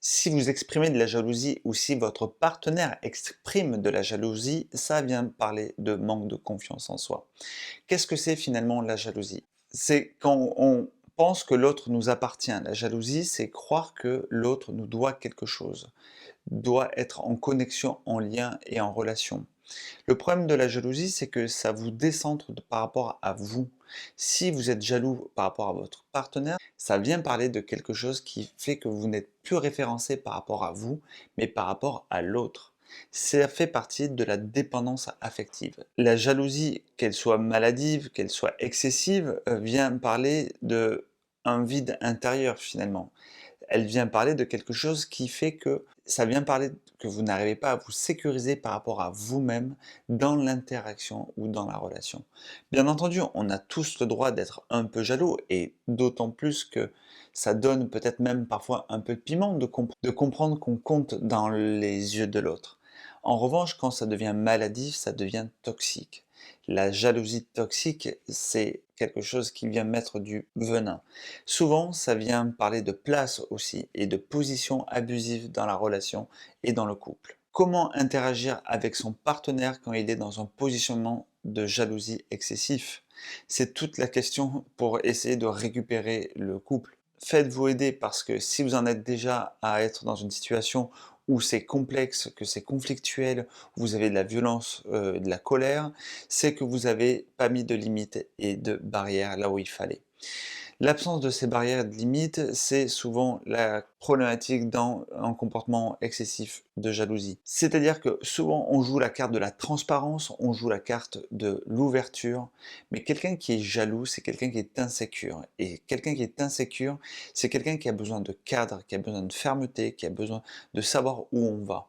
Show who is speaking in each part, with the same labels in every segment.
Speaker 1: Si vous exprimez de la jalousie ou si votre partenaire exprime de la jalousie, ça vient parler de manque de confiance en soi. Qu'est-ce que c'est finalement la jalousie? C'est quand on pense que l'autre nous appartient. La jalousie, c'est croire que l'autre nous doit quelque chose, doit être en connexion, en lien et en relation. Le problème de la jalousie, c'est que ça vous décentre par rapport à vous. Si vous êtes jaloux par rapport à votre partenaire, ça vient parler de quelque chose qui fait que vous n'êtes plus référencé par rapport à vous, mais par rapport à l'autre. Ça fait partie de la dépendance affective. La jalousie, qu'elle soit maladive, qu'elle soit excessive, vient parler de un vide intérieur finalement. Elle vient parler de quelque chose qui fait que ça vient parler que vous n'arrivez pas à vous sécuriser par rapport à vous-même dans l'interaction ou dans la relation. Bien entendu, on a tous le droit d'être un peu jaloux et d'autant plus que ça donne peut-être même parfois un peu de piment de comprendre qu'on compte dans les yeux de l'autre. En revanche, quand ça devient maladif, ça devient toxique. La jalousie toxique, c'est quelque chose qui vient mettre du venin. Souvent, ça vient parler de place aussi et de position abusive dans la relation et dans le couple. Comment interagir avec son partenaire quand il est dans un positionnement de jalousie excessif? C'est toute la question pour essayer de récupérer le couple. Faites-vous aider parce que si vous en êtes déjà à être dans une situation où c'est complexe, que c'est conflictuel, où vous avez de la violence, de la colère, c'est que vous n'avez pas mis de limites et de barrières là où il fallait. L'absence de ces barrières de limites, c'est souvent la problématique dans un comportement excessif de jalousie. C'est-à-dire que souvent on joue la carte de la transparence, on joue la carte de l'ouverture, mais quelqu'un qui est jaloux, c'est quelqu'un qui est insécure. Et quelqu'un qui est insécure, c'est quelqu'un qui a besoin de cadre, qui a besoin de fermeté, qui a besoin de savoir où on va.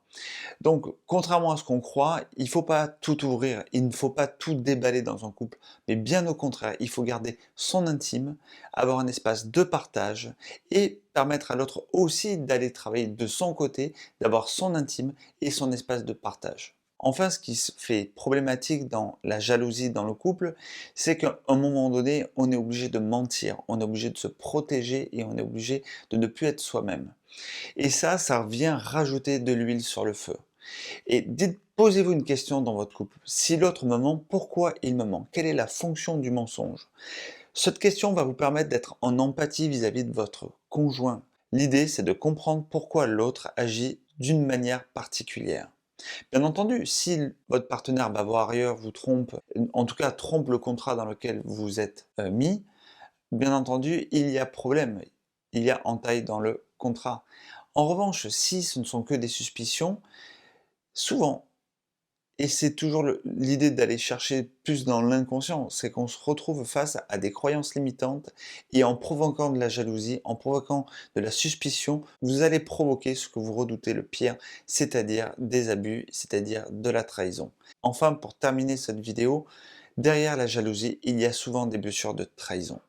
Speaker 1: Donc, contrairement à ce qu'on croit, il ne faut pas tout ouvrir, il ne faut pas tout déballer dans un couple, mais bien au contraire, il faut garder son intime, avoir un espace de partage et permettre à l'autre aussi d'aller travailler de son côté, d'avoir son intime et son espace de partage. Enfin, ce qui se fait problématique dans la jalousie dans le couple, c'est qu'à un moment donné, on est obligé de mentir, on est obligé de se protéger et on est obligé de ne plus être soi-même. Et ça vient rajouter de l'huile sur le feu. Et posez-vous une question dans votre couple. Si l'autre me ment, pourquoi il me ment? Quelle est la fonction du mensonge? Cette question va vous permettre d'être en empathie vis-à-vis de votre conjoint. L'idée, c'est de comprendre pourquoi l'autre agit d'une manière particulière. Bien entendu, si votre partenaire va voir ailleurs, vous trompe, en tout cas trompe le contrat dans lequel vous êtes mis, bien entendu, il y a problème, il y a entaille dans le contrat. En revanche, si ce ne sont que des suspicions, souvent, et c'est toujours l'idée d'aller chercher plus dans l'inconscient, c'est qu'on se retrouve face à des croyances limitantes et en provoquant de la jalousie, en provoquant de la suspicion, vous allez provoquer ce que vous redoutez le pire, c'est-à-dire des abus, c'est-à-dire de la trahison. Enfin, pour terminer cette vidéo, derrière la jalousie, il y a souvent des blessures de trahison.